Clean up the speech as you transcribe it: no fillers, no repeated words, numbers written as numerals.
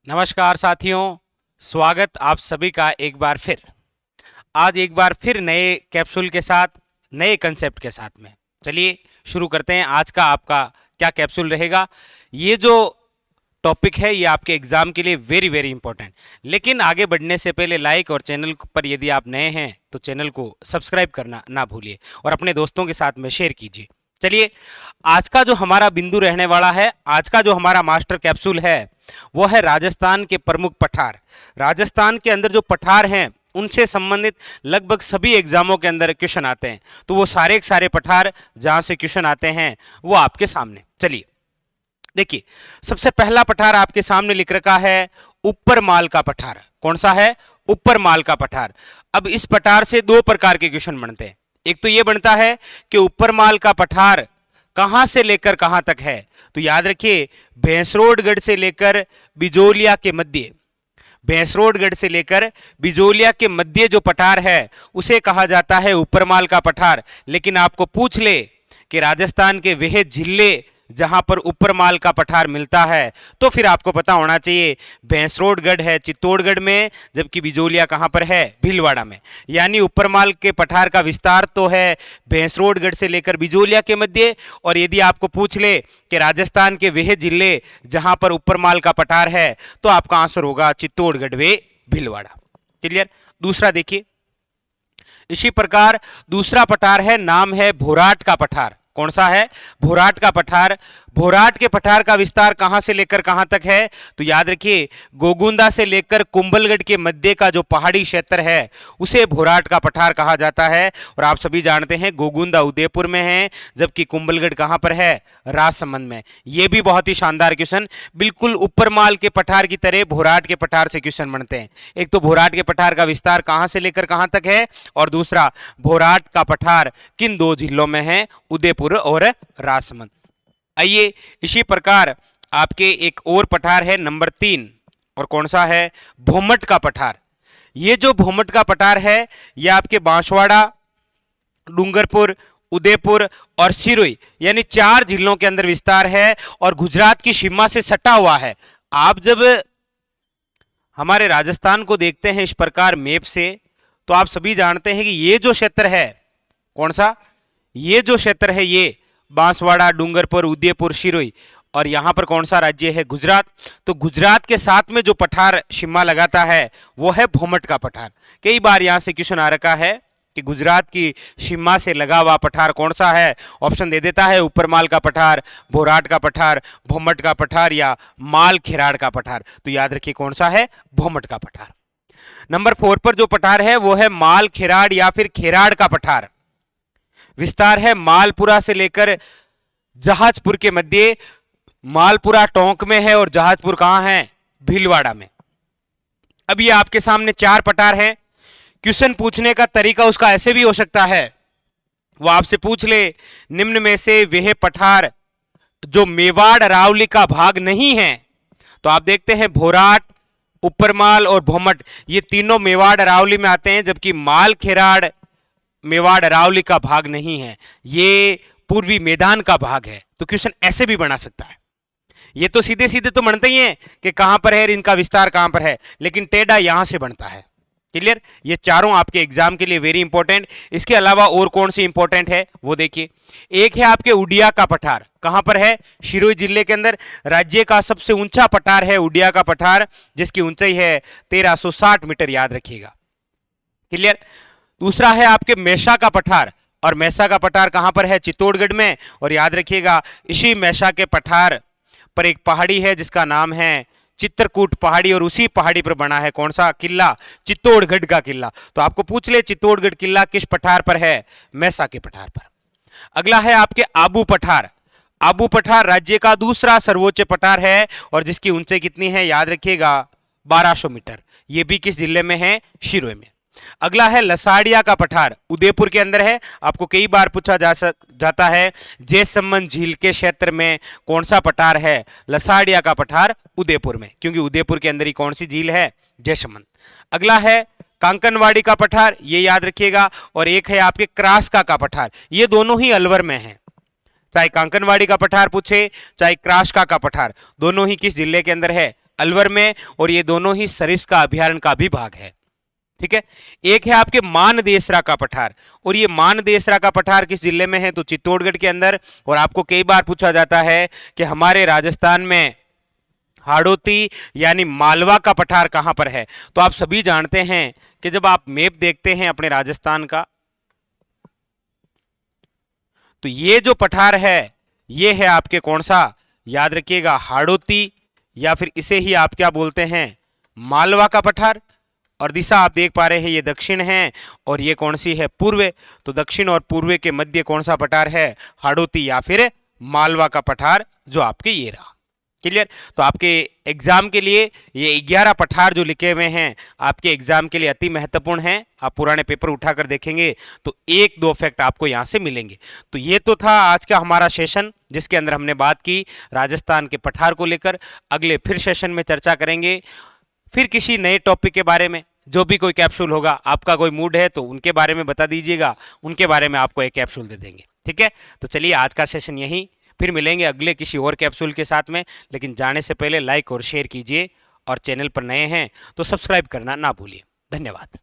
नमस्कार साथियों, स्वागत आप सभी का एक बार फिर। आज एक बार फिर नए कैप्सूल के साथ, नए कंसेप्ट के साथ में चलिए शुरू करते हैं। आज का आपका क्या कैप्सूल रहेगा? ये जो टॉपिक है ये आपके एग्जाम के लिए वेरी वेरी इंपॉर्टेंट। लेकिन आगे बढ़ने से पहले लाइक और चैनल पर यदि आप नए हैं तो चैनल को सब्सक्राइब करना ना भूलिए और अपने दोस्तों के साथ में शेयर कीजिए। चलिए, आज का जो हमारा बिंदु रहने वाला है, आज का जो हमारा मास्टर कैप्सूल है वो है राजस्थान के प्रमुख पठार। राजस्थान के अंदर जो पठार हैं उनसे संबंधित लगभग सभी एग्जामों के अंदर क्वेश्चन आते हैं, तो वो सारे के सारे पठार जहां से क्वेश्चन आते हैं वो आपके सामने। चलिए देखिए, सबसे पहला पठार आपके सामने लिख रखा है ऊपर माल का पठार। कौन सा है? ऊपर माल का पठार। अब इस पठार से दो प्रकार के क्वेश्चन बनते हैं। एक तो ये बनता है कि ऊपर माल का पठार कहां से लेकर कहां तक है, तो याद रखिए भैंसरोडगढ़ से लेकर बिजोलिया के मध्य, भैंसरोडगढ़ से लेकर बिजोलिया के मध्य जो पठार है उसे कहा जाता है ऊपरमाल का पठार। लेकिन आपको पूछ ले कि राजस्थान के वह जिले जहां पर ऊपरमाल का पठार मिलता है, तो फिर आपको पता होना चाहिए भैंसरोडगढ़ है चित्तौड़गढ़ में, जबकि बिजोलिया कहां पर है? भीलवाड़ा में। यानी ऊपरमाल के पठार का विस्तार तो है भैंसरोडगढ़ से लेकर बिजोलिया के मध्य। और यदि आपको पूछ ले कि राजस्थान के वह जिले जहां पर ऊपरमाल का पठार है, तो आपका आंसर होगा चित्तौड़गढ़ व भीलवाड़ा। क्लियर? दूसरा देखिए, इसी प्रकार दूसरा पठार है, नाम है भोराट का पठार। कौन सा है? भोराट का पठार। भोराट के पठार का विस्तार कहां से लेकर कहां तक है, तो याद रखिए गोगुंदा से लेकर कुंभलगढ़ के मध्य का जो पहाड़ी क्षेत्र है उसे भोराट का पठार कहा जाता है। और आप सभी जानते हैं गोगुंदा उदयपुर में है, जबकि कुंभलगढ़ कहां पर है? राजसमंद में। यह भी बहुत ही शानदार क्वेश्चन, बिल्कुल ऊपरमाल के पठार की तरह भोराट के पठार से क्वेश्चन बनते हैं। एक तो भोराट के पठार का विस्तार कहां से लेकर कहां तक है, और दूसरा भोराट का पठार किन दो जिलों में है? उदयपुर और राजसमंद। आइए, इसी प्रकार आपके एक और पठार है नंबर 3, और कौन सा है? भोमट का पठार। ये जो भोमट का पठार है ये आपके बांसवाड़ा, डूंगरपुर, उदयपुर और सिरोही यानी 4 जिलों के अंदर विस्तार है और गुजरात की सीमा से सटा हुआ है। आप जब हमारे राजस्थान को देखते हैं इस प्रकार मैप से, तो आप सभी जानते हैं कि ये जो क्षेत्र है, कौन सा? ये जो क्षेत्र है ये बांसवाड़ा, डूंगरपुर, उदयपुर, सिरोही, और यहां पर कौन सा राज्य है? गुजरात। तो गुजरात के साथ में जो पठार सीमा लगाता है वो है भोमट का पठार। कई बार यहां से क्वेश्चन आ रखा है कि गुजरात की सीमा से लगा हुआ पठार कौन सा है? ऑप्शन दे देता है ऊपरमाल का पठार, भोराट का पठार, भोमट का पठार या माल खिराड़ का पठार। तो याद रखिए कौन सा है? भोमट का पठार। नंबर 4 पर जो पठार है वो है माल खिराड़ या फिर खिराड़ का पठार। विस्तार है मालपुरा से लेकर जहाजपुर के मध्य। मालपुरा टोंक में है और जहाजपुर कहां है? भीलवाड़ा में। अब ये आपके सामने 4 पठार हैं। क्वेश्चन पूछने का तरीका उसका ऐसे भी हो सकता है, वो आपसे पूछ ले निम्न में से वह पठार जो मेवाड़ अरावली का भाग नहीं है। तो आप देखते हैं भोराट, ऊपरमाल और भोमट ये तीनों मेवाड़ अरावली में आते हैं, जबकि माल खिराड़ मेवाड़ अरावली का भाग नहीं है, ये पूर्वी मैदान का भाग है। तो क्वेश्चन ऐसे भी बना सकता है। ये तो सीधे सीधे तो बनते ही हैं कि कहां पर है, इनका विस्तार कहां पर है, लेकिन टेढ़ा यहां से बनता है। क्लियर? ये चारों आपके एग्जाम के लिए वेरी इंपॉर्टेंट। इसके अलावा और कौन सी इंपॉर्टेंट है वो देखिए। एक है आपके उड़िया का पठार। कहां पर है? सिरोही जिले के अंदर। राज्य का सबसे ऊंचा पठार है उड़िया का पठार, जिसकी ऊंचाई है 1360 मीटर, याद रखिएगा। क्लियर? दूसरा है आपके मैसा का पठार, और मैसा का पठार कहां पर है? चित्तौड़गढ़ में। और याद रखिएगा इसी मैसा के पठार पर एक पहाड़ी है जिसका नाम है चित्रकूट पहाड़ी, और उसी पहाड़ी पर बना है कौन सा किला? चित्तौड़गढ़ का किला। तो आपको पूछ ले चित्तौड़गढ़ किला किस पठार पर है? मैसा के पठार पर। अगला है आपके आबू पठार। आबू पठार राज्य का दूसरा सर्वोच्च पठार है और जिसकी ऊंचाई कितनी है? याद रखिएगा 1200 मीटर। यह भी किस जिले में है? सिरोही में। अगला है लसाड़िया का पठार, उदयपुर के अंदर है। आपको कई बार पूछा जाता है जयसमंद झील के क्षेत्र में कौन सा पठार है? लसाड़िया का पठार उदयपुर में, क्योंकि उदयपुर के अंदर ही कौन सी झील है? जयसमंद। अगला है कांकनवाड़ी का पठार, ये याद रखिएगा। और एक है आपके क्रास्का का पठार, ये दोनों ही अलवर में है। चाहे कांकनवाड़ी का पठार पूछे चाहे क्रास्का का पठार, दोनों ही किस जिले के अंदर है? अलवर में, और ये दोनों ही सरिस्का अभयारण्य का भी भाग है। ठीक है। एक है आपके मानदेसरा का पठार, और ये मानदेसरा का पठार किस जिले में है, तो चित्तौड़गढ़ के अंदर। और आपको कई बार पूछा जाता है कि हमारे राजस्थान में हाड़ौती यानी मालवा का पठार कहां पर है, तो आप सभी जानते हैं कि जब आप मैप देखते हैं अपने राजस्थान का, तो ये जो पठार है ये है आपके कौन सा, याद रखिएगा, हाड़ौती, या फिर इसे ही आप क्या बोलते हैं, मालवा का पठार। और दिशा आप देख पा रहे हैं ये दक्षिण है, और ये कौन सी है, पूर्व। तो दक्षिण और पूर्व के मध्य कौन सा पठार है, हाड़ौती या फिर मालवा का पठार, जो आपके ये रहा। क्लियर। तो आपके एग्जाम के लिए ये 11 पठार जो लिखे हुए हैं आपके एग्जाम के लिए अति महत्वपूर्ण हैं। आप पुराने पेपर उठाकर देखेंगे तो 1-2 फैक्ट आपको यहां से मिलेंगे। तो ये तो था आज का हमारा सेशन, जिसके अंदर हमने बात की राजस्थान के पठार को लेकर। अगले फिर सेशन में चर्चा करेंगे फिर किसी नए टॉपिक के बारे में। जो भी कोई कैप्सूल होगा, आपका कोई मूड है तो उनके बारे में बता दीजिएगा, उनके बारे में आपको एक कैप्सूल दे देंगे। ठीक है। तो चलिए आज का सेशन यहीं, फिर मिलेंगे अगले किसी और कैप्सूल के साथ में। लेकिन जाने से पहले लाइक और शेयर कीजिए, और चैनल पर नए हैं तो सब्सक्राइब करना ना भूलिए। धन्यवाद।